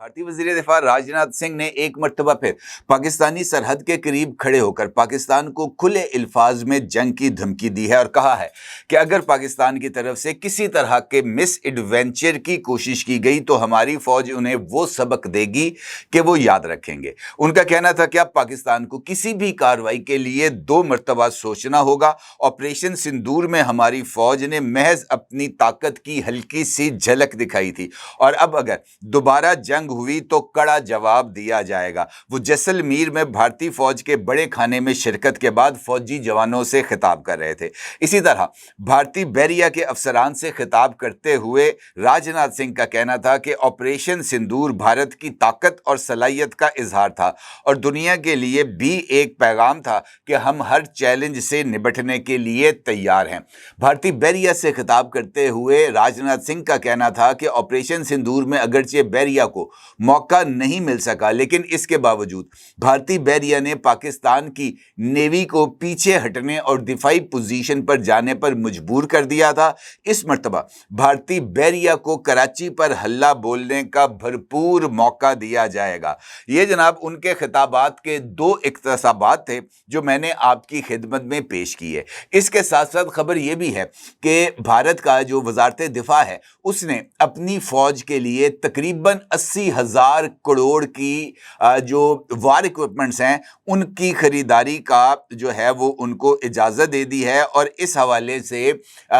भारतीय वज़ीर दिफा राजनाथ सिंह ने एक मर्तबा फिर पाकिस्तानी सरहद के करीब खड़े होकर पाकिस्तान को खुले अल्फाज में जंग की धमकी दी है और कहा है कि अगर पाकिस्तान की तरफ से किसी तरह के मिस एडवेंचर की कोशिश की गई तो हमारी फौज उन्हें वो सबक देगी कि वो याद रखेंगे। उनका कहना था कि अब पाकिस्तान को किसी भी कार्रवाई के लिए 2 मर्तबा सोचना होगा। ऑपरेशन सिंदूर में हमारी फौज ने महज अपनी ताकत की हल्की सी झलक दिखाई थी और अब अगर दोबारा जंग हुई तो कड़ा जवाब दिया जाएगा। वो जैसलमेर में भारतीय फौज के बड़े खाने में शिरकत के बाद फौजी जवानों से खिताब कर रहे थे। इसी तरह भारतीय बहरिया के अफसरान से खिताब करते हुए राजनाथ सिंह का कहना था कि ऑपरेशन सिंदूर भारत की ताकत और सलाहियत का इजहार था और दुनिया के लिए भी एक पैगाम था कि हम हर चैलेंज से निपटने के लिए तैयार हैं। भारतीय बहरिया से खिताब करते हुए राजनाथ सिंह का कहना था कि ऑपरेशन सिंदूर में अगरचे बहरिया को मौका नहीं मिल सका, लेकिन इसके बावजूद भारतीय बहरिया ने पाकिस्तान की नेवी को पीछे हटने और दिफाई पोजीशन पर जाने पर मजबूर कर दिया था। इस मर्तबा भारतीय बहरिया को कराची पर हल्ला बोलने का भरपूर मौका दिया जाएगा। ये जनाब उनके खिताबात के 2 इक्तसाबात थे जो मैंने आपकी खिदमत में पेश की है। इसके साथ साथ खबर यह भी है कि भारत का जो वजारत दिफा है उसने अपनी फौज के लिए तकरीबन 80,000 करोड़ की जो वार इक्विपमेंट्स हैं उनकी खरीदारी का जो है वो उनको इजाज़त दे दी है और इस हवाले से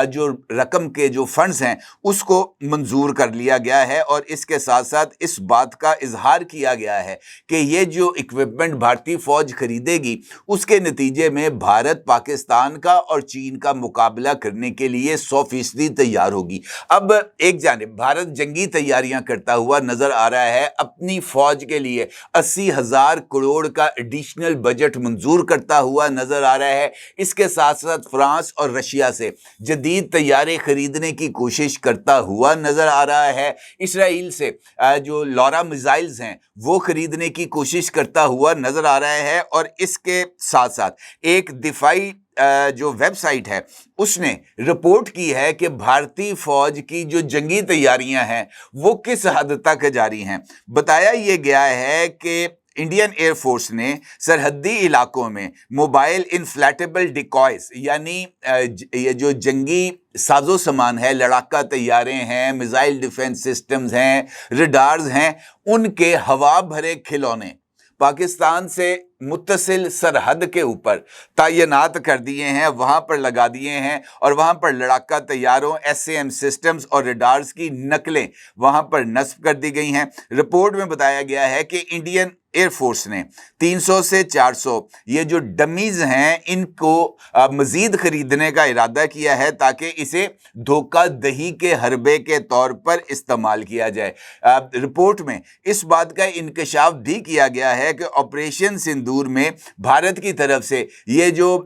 जो रकम के जो फंड्स हैं उसको मंजूर कर लिया गया है और इसके साथ साथ इस बात का इजहार किया गया है कि ये जो इक्विपमेंट भारतीय फौज खरीदेगी उसके नतीजे में भारत पाकिस्तान का और चीन का मुकाबला करने के लिए 100% तैयार होगी। अब एक जानिब भारत जंगी तैयारियां करता हुआ नजर आ रहा है, अपनी फौज के लिए 80,000 करोड़ का एडिशनल बजट मंजूर करता हुआ नजर आ रहा है। इसके साथ साथ फ्रांस और रशिया से जदीद तैयारे खरीदने की कोशिश करता हुआ नजर आ रहा है। इसराइल से जो लॉरा मिसाइल्स हैं वो खरीदने की कोशिश करता हुआ नजर आ रहा है और इसके साथ साथ एक दिफाई जो वेबसाइट है उसने रिपोर्ट की है कि भारतीय फौज की जो जंगी तैयारियां हैं वो किस हद तक जारी हैं। बताया यह गया है कि इंडियन एयरफोर्स ने सरहदी इलाकों में मोबाइल इनफ्लैटेबल डिकॉयज यानी ये जो जंगी साजो सामान है, लड़ाका तैयारे हैं, मिसाइल डिफेंस सिस्टम्स हैं, रडार्स हैं, उनके हवा भरे खिलौने पाकिस्तान से मुत्तसिल सरहद के ऊपर तैनात कर दिए हैं, वहां पर लगा दिए हैं और वहां पर लड़ाका तैयारों, एसएएम सिस्टम्स और रडार्स की नकलें वहां पर नस्ब कर दी गई हैं। रिपोर्ट में बताया गया है कि इंडियन एयरफोर्स ने 300 से 400 ये जो डमीज हैं इनको मजीद खरीदने का इरादा किया है ताकि इसे धोखा दही के हरबे के तौर पर इस्तेमाल किया जाए। रिपोर्ट में इस बात का इंकशाफ भी किया गया है कि ऑपरेशन सिंदूर में भारत की तरफ से ये जो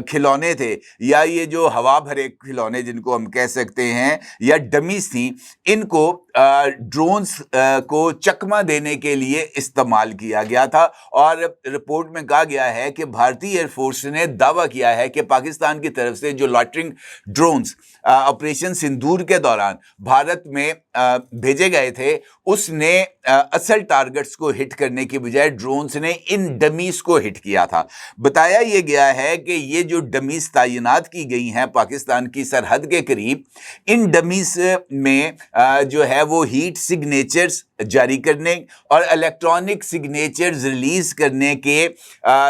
खिलौने थे या ये जो हवा भरे खिलौने जिनको हम कह सकते हैं या डमीज थी, इनको ड्रोन्स को चकमा देने के लिए इस्तेमाल किया गया था और रिपोर्ट में कहा गया है कि भारतीय एयरफोर्स ने दावा किया है कि पाकिस्तान की तरफ से जो लॉटरिंग ड्रोन्स ऑपरेशन सिंदूर के दौरान भारत में भेजे गए थे उसने असल टारगेट्स को हिट करने की बजाय ड्रोन्स ने इन डमीज को हिट किया था। बताया यह गया है कि ये जो डमीज तैनात की गई हैं पाकिस्तान की सरहद के करीब, इन डमीज में जो है वो हीट सिग्नेचर्स जारी करने और इलेक्ट्रॉनिक सिग्नेचर्स रिलीज करने के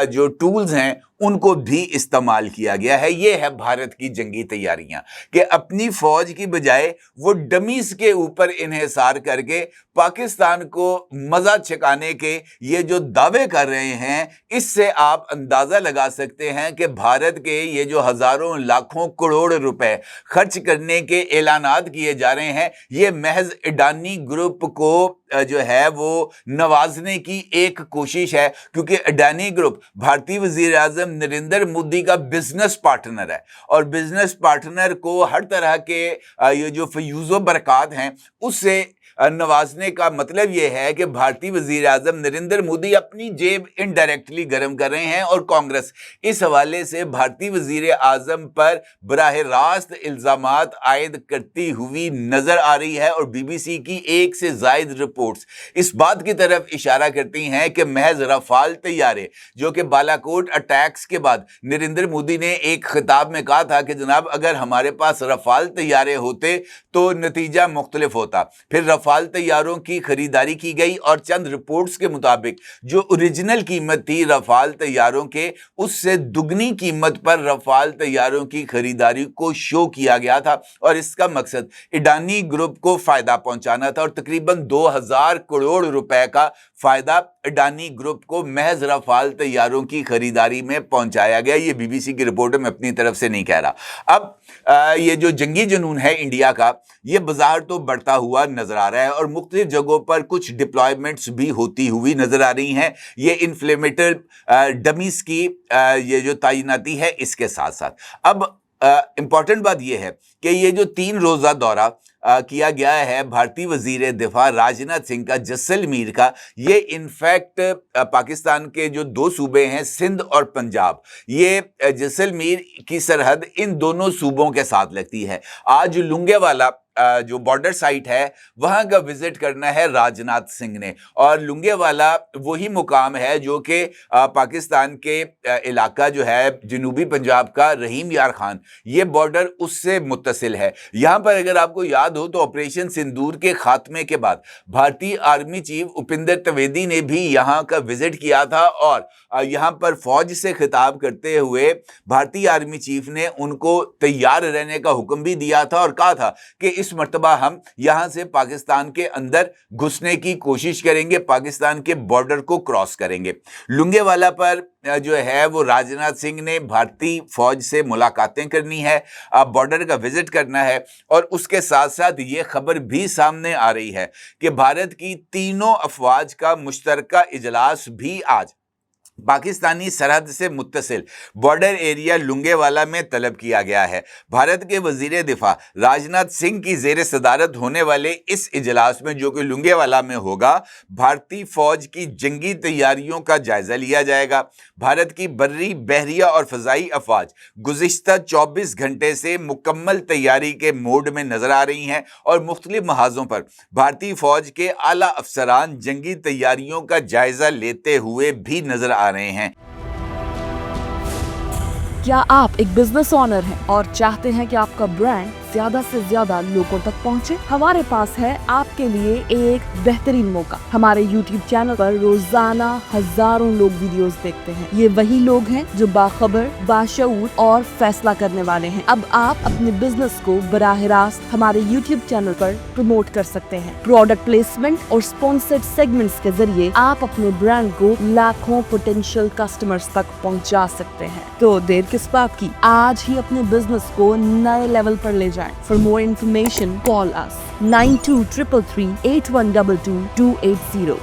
जो टूल्स हैं उनको भी इस्तेमाल किया गया है। ये है भारत की जंगी तैयारियां कि अपनी फौज की बजाय वो डमीज के ऊपर इन्हिसार करके पाकिस्तान को मजा छकाने के ये जो दावे कर रहे हैं, इससे आप अंदाजा लगा सकते हैं कि भारत के ये जो हजारों लाखों करोड़ रुपए खर्च करने के ऐलानात किए जा रहे हैं, ये महज अडानी ग्रुप को जो है वो नवाजने की एक कोशिश है, क्योंकि अडानी ग्रुप भारतीय वजीर आजम नरेंद्र मोदी का बिजनेस पार्टनर है और बिजनेस पार्टनर को हर तरह के ये जो फयूज़ो बरक़ात हैं उससे नवाजने का मतलब यह है कि भारतीय वजीर आजम नरेंद्र मोदी अपनी जेब इनडायरेक्टली गर्म कर रहे हैं और कांग्रेस इस हवाले से भारतीय वजीर आजम पर बराह रास्त इल्जामात आयद करती हुई नजर आ रही है। और बीबीसी की एक से जायद रिपोर्ट्स इस बात की तरफ इशारा करती हैं कि महज रफाल तैयारे, जो कि बालाकोट अटैक्स के बाद नरेंद्र मोदी ने एक खिताब में कहा था कि जनाब अगर हमारे पास रफाल तैयारे होते तो नतीजा मुख्तलिफ होता, फिर रफाल तैयारों की खरीदारी की गई और चंद रिपोर्ट्स के मुताबिक जो ओरिजिनल कीमत थी रफाल तैयारों के उससे दुगनी कीमत पर रफाल तैयारों की खरीदारी को शो किया गया था और इसका मकसद अडानी ग्रुप को फायदा पहुंचाना था और तकरीबन 2000 करोड़ रुपए का फायदा अडानी ग्रुप को महज रफाल तैयारों की खरीदारी में पहुंचाया गया। ये बीबीसी की रिपोर्ट में अपनी तरफ से नहीं कह रहा। अब ये जो जंगी जुनून है इंडिया का, ये बाजार तो बढ़ता हुआ नजर आ रहा है और मुख्तलिफ जगहों पर कुछ डिप्लॉयमेंट्स भी होती हुई नजर आ रही हैं। ये इन्फ्लेमेटर डमीज की ये जो तैनाती है इसके साथ साथ अब इंपॉर्टेंट बात यह है कि ये जो 3 रोजा दौरा किया गया है भारतीय वजीर दिफा राजनाथ सिंह का जैसलमेर का, ये इनफैक्ट पाकिस्तान के जो 2 सूबे हैं सिंध और पंजाब, ये जैसलमेर की सरहद इन दोनों सूबों के साथ लगती है। आज लुंगेवाला जो बॉर्डर साइट है वहां का विजिट करना है राजनाथ सिंह ने और लुंगेवाला वही मुकाम है जो कि पाकिस्तान के इलाका जो है जनूबी पंजाब का रहीम यार खान, ये बॉर्डर उससे मुत्तसिल है। यहां पर अगर आपको याद हो तो ऑपरेशन सिंदूर के खात्मे के बाद भारतीय आर्मी चीफ उपिंदर त्रिवेदी ने भी यहां का विजिट किया था और यहां पर फौज से खिताब करते हुए भारतीय आर्मी चीफ ने उनको तैयार रहने का हुक्म भी दिया था और कहा था कि इस मर्तबा हम यहां से पाकिस्तान के अंदर घुसने की कोशिश करेंगे, पाकिस्तान के बॉर्डर को क्रॉस करेंगे। लुंगेवाला पर जो है वो राजनाथ सिंह ने भारतीय फौज से मुलाकातें करनी है, बॉर्डर का विजिट करना है और उसके साथ साथ ये खबर भी सामने आ रही है कि भारत की तीनों अफवाज का मुश्तरका इजलास भी आज पाकिस्तानी सरहद से मुत्तसिल बॉर्डर एरिया लुंगेवाला में तलब किया गया है। भारत के वजीर दिफा राजनाथ सिंह की जेर सदारत होने वाले इस इजलास में जो कि लुंगेवाला में होगा, भारतीय फौज की जंगी तैयारियों का जायजा लिया जाएगा। भारत की बर्री, बहरिया और फजाई अफवाज गुज़िश्ता 24 घंटे से मुकम्मल तैयारी के मोड में नजर आ रही हैं और मुख्तलिफ महाजों पर भारतीय फौज के आला अफसरान जंगी तैयारियों का जायजा लेते हुए भी नजर आ रहे हैं। क्या आप एक बिजनेस ओनर हैं और चाहते हैं कि आपका ब्रांड ज्यादा से ज्यादा लोगों तक पहुंचे? हमारे पास है आपके लिए एक बेहतरीन मौका। हमारे YouTube चैनल पर रोजाना हजारों लोग वीडियोस देखते हैं। ये वही लोग हैं जो बाखबर, बाशऊर और फैसला करने वाले हैं। अब आप अपने बिजनेस को बराह रास्त हमारे YouTube चैनल पर प्रमोट कर सकते हैं। प्रोडक्ट प्लेसमेंट और स्पॉन्सर्ड सेगमेंट्स के जरिए आप अपने ब्रांड को लाखों पोटेंशियल कस्टमर्स तक पहुंचा सकते हैं। तो देर किस बात की, आज ही अपने बिजनेस को नए लेवल पर ले जाएं। For more information, call us 9233 8122 280.